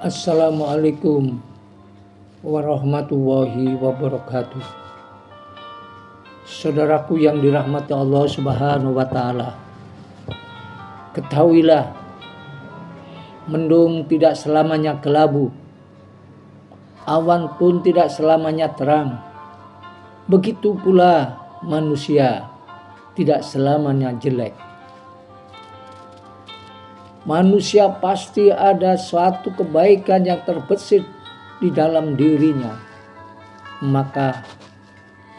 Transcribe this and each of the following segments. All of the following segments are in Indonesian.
Assalamualaikum warahmatullahi wabarakatuh. Saudaraku yang dirahmati Allah Subhanahu wa Ta'ala, ketahuilah, mendung tidak selamanya kelabu, awan pun tidak selamanya terang. Begitu pula manusia tidak selamanya jelek. Manusia pasti ada suatu kebaikan yang terbesit di dalam dirinya. Maka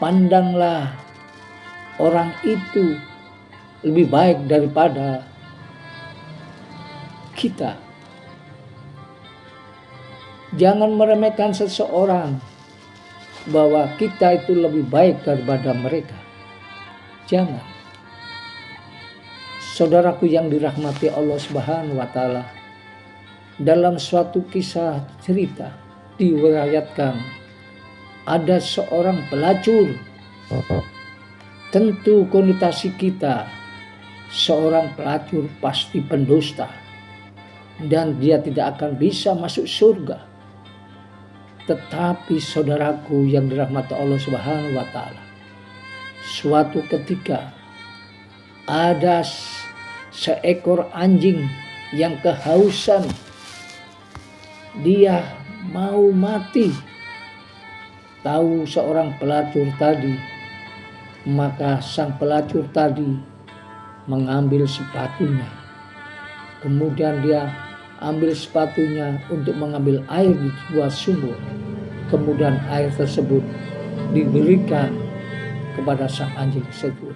pandanglah orang itu lebih baik daripada kita. Jangan meremehkan seseorang bahwa kita itu lebih baik daripada mereka. Jangan. Saudaraku yang dirahmati Allah Subhanahu wa Ta'ala, dalam suatu kisah cerita diriwayatkan ada seorang pelacur. Tentu konotasi kita, seorang pelacur pasti pendusta dan dia tidak akan bisa masuk surga. Tetapi saudaraku yang dirahmati Allah Subhanahu wa Ta'ala, suatu ketika ada seekor anjing yang kehausan. Dia mau mati. Tahu seorang pelacur tadi, maka sang pelacur tadi mengambil sepatunya. Kemudian dia ambil sepatunya untuk mengambil air di sebuah sumur. Kemudian air tersebut diberikan kepada sang anjing tersebut.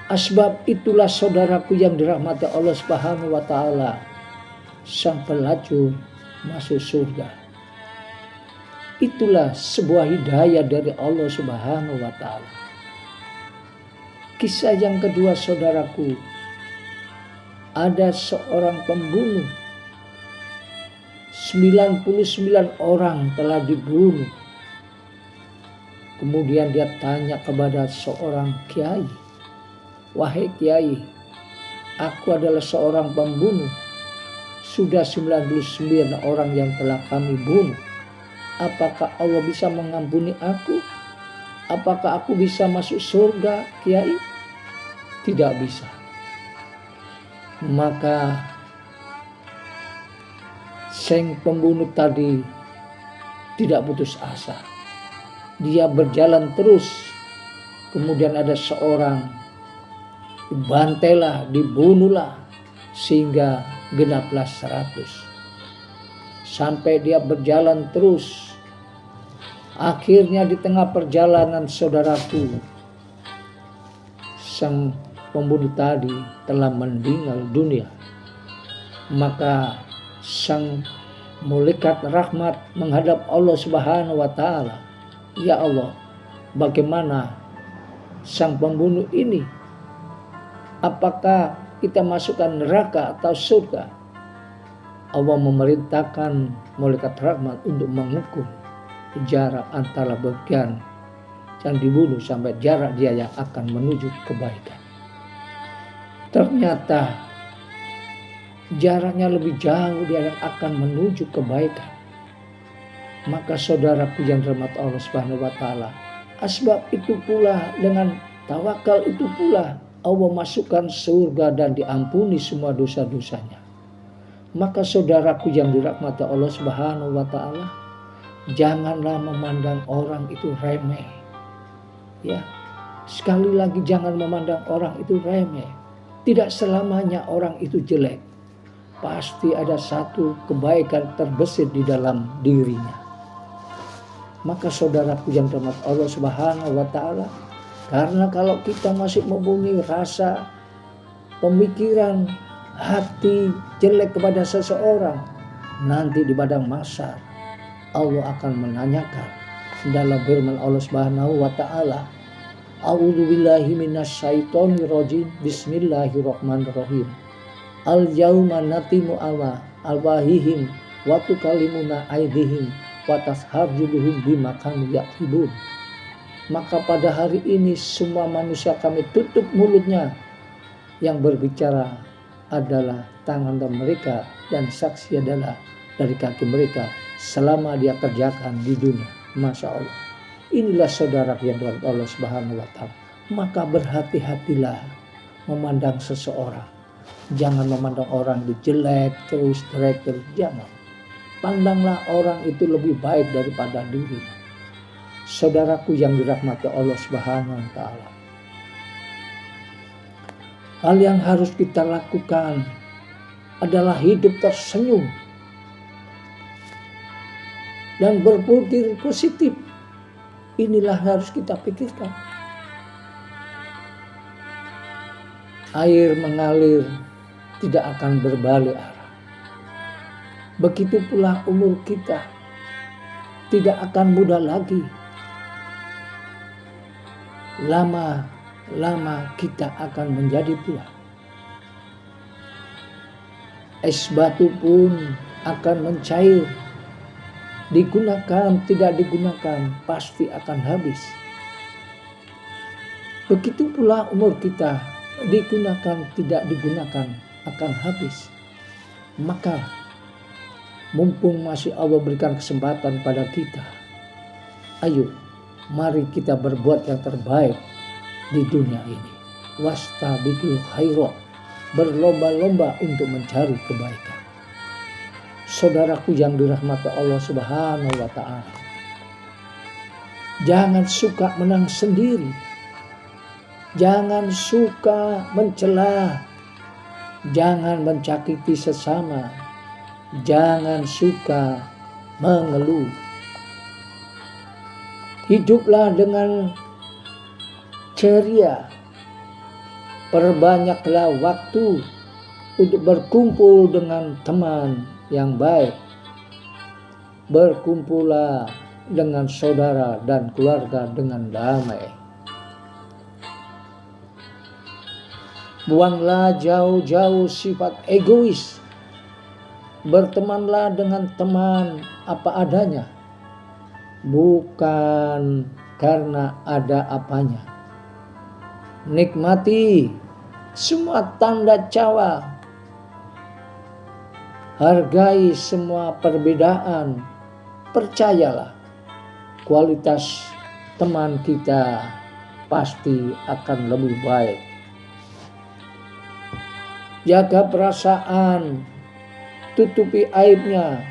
Asbab itulah saudaraku yang dirahmati Allah Subhanahu wa Ta'ala, sang pelacur masuk surga. Itulah sebuah hidayah dari Allah Subhanahu wa Ta'ala. Kisah yang kedua saudaraku, ada seorang pembunuh. 99 orang telah dibunuh. Kemudian dia tanya kepada seorang kiai, "Wahai kiai, aku adalah seorang pembunuh. Sudah 99 orang yang telah kami bunuh. Apakah Allah bisa mengampuni aku? Apakah aku bisa masuk surga, kiai?" Tidak bisa. Maka sang pembunuh tadi tidak putus asa. Dia berjalan terus. Kemudian ada seorang dibantailah, dibunuhlah sehingga genaplah 100. Sampai dia berjalan terus. Akhirnya di tengah perjalanan saudaraku, sang pembunuh tadi telah meninggal dunia. Maka sang malaikat rahmat menghadap Allah Subhanahu wa Ta'ala, "Ya Allah, bagaimana sang pembunuh ini? Apakah kita masukkan neraka atau surga?" Allah memerintahkan malaikat rahmat untuk mengukur jarak antara bagian yang dibunuh sampai jarak dia yang akan menuju kebaikan. Ternyata jaraknya lebih jauh dia yang akan menuju kebaikan. Maka saudaraku yang dirahmati Allah Subhanahu wa Ta'ala, asbab itu pula, dengan tawakal itu pula Allah masukkan surga dan diampuni semua dosa-dosanya. Maka saudaraku yang dirahmati Allah Subhanahu wa Ta'ala, janganlah memandang orang itu remeh. Ya, sekali lagi jangan memandang orang itu remeh. Tidak selamanya orang itu jelek. Pasti ada satu kebaikan terbesit di dalam dirinya. Maka saudaraku yang dirahmati Allah Subhanahu wa Ta'ala, karena kalau kita masih mempunyai rasa, pemikiran, hati jelek kepada seseorang, nanti di padang mahsyar Allah akan menanyakan dalam firman Allah Subhanahu wa Ta'ala, "A'udzubillahi minasyaitonirrajim. Bismillahirrahmanirrahim. Al-yauma natimu ala alwahihim wa tukallimuna aydihim wa tasharjuhum bima kanu yaktubun." Maka pada hari ini semua manusia kami tutup mulutnya, yang berbicara adalah tangan mereka dan saksi adalah dari kaki mereka selama dia kerjakan di dunia. Masya Allah. Inilah saudara yang Tuhan Allah Subhanahu wa Ta'ala. Maka berhati-hatilah memandang seseorang. Jangan memandang orang di jelek terus, jangan. Pandanglah orang itu lebih baik daripada diri. Saudaraku yang dirahmati Allah Subhanahu wa Ta'ala. Hal yang harus kita lakukan adalah hidup tersenyum dan berpikir positif. Inilah harus kita pikirkan. Air mengalir tidak akan berbalik arah. Begitu pula umur kita tidak akan muda lagi. Lama-lama kita akan menjadi tua. Es batu pun akan mencair. Digunakan, tidak digunakan, pasti akan habis. Begitu pula umur kita, digunakan, tidak digunakan, akan habis. Maka, mumpung masih Allah berikan kesempatan pada kita, ayo, mari kita berbuat yang terbaik di dunia ini. Wastabiqul khairat, berlomba-lomba untuk mencari kebaikan. Saudaraku yang dirahmati Allah Subhanahu wa Ta'ala, jangan suka menang sendiri, jangan suka mencela, jangan mencakiti sesama, jangan suka mengeluh. Hiduplah dengan ceria, perbanyaklah waktu untuk berkumpul dengan teman yang baik. Berkumpullah dengan saudara dan keluarga dengan damai. Buanglah jauh-jauh sifat egois. Bertemanlah dengan teman apa adanya, bukan karena ada apanya. Nikmati semua tanda cawa. Hargai semua perbedaan. Percayalah, kualitas teman kita pasti akan lebih baik. Jaga perasaan, tutupi aibnya.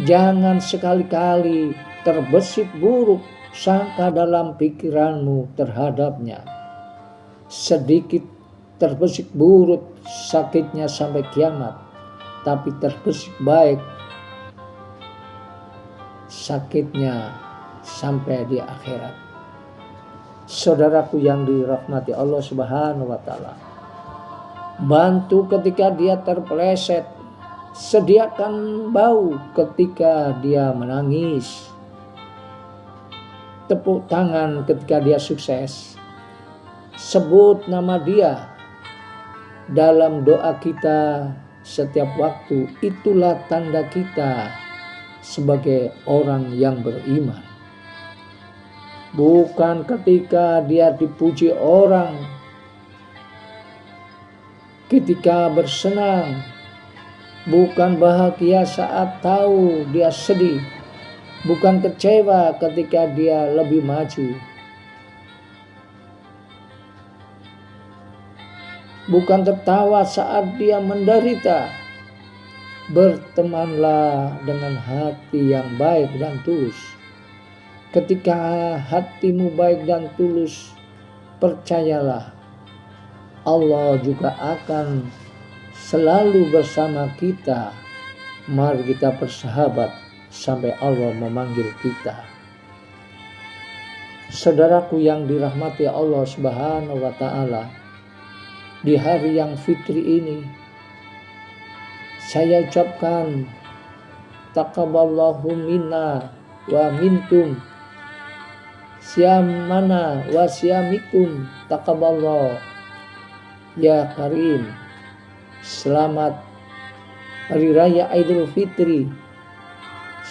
Jangan sekali-kali terbesit buruk sangka dalam pikiranmu terhadapnya. Sedikit terbesit buruk sakitnya sampai kiamat. Tapi terbesit baik sakitnya sampai di akhirat. Saudaraku yang dirahmati Allah Subhanahu wa Ta'ala, bantu ketika dia terpeleset, sediakan bau ketika dia menangis, tepuk tangan ketika dia sukses, sebut nama dia dalam doa kita setiap waktu. Itulah tanda kita sebagai orang yang beriman. Bukan ketika dia dipuji orang, ketika bersenang, bukan bahagia saat tahu dia sedih, bukan kecewa ketika dia lebih maju, bukan tertawa saat dia menderita. Bertemanlah dengan hati yang baik dan tulus. Ketika hatimu baik dan tulus, percayalah Allah juga akan selalu bersama kita. Mari kita bersahabat sampai Allah memanggil kita. Saudaraku yang dirahmati Allah Subhanahu wa Ta'ala, di hari yang fitri ini saya ucapkan taqabbalallahu minna wa minkum siamana wa siamikum taqabballah ya karim. Selamat Hari Raya Idul Fitri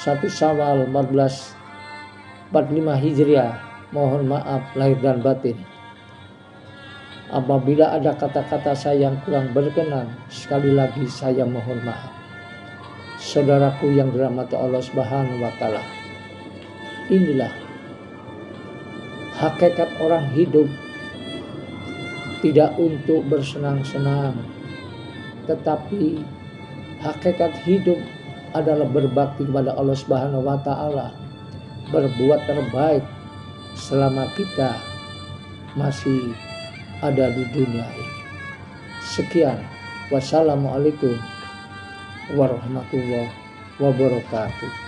1 Syawal 1445 Hijriah. Mohon maaf lahir dan batin. Apabila ada kata-kata saya yang kurang berkenan, sekali lagi saya mohon maaf. Saudaraku yang dirahmati Allah Subhanahu wa taala, inilah hakikat orang hidup, tidak untuk bersenang-senang, tetapi hakikat hidup adalah berbakti kepada Allah Subhanahu wa taala, berbuat terbaik selama kita masih ada di dunia ini. Sekian, wassalamualaikum warahmatullahi wabarakatuh.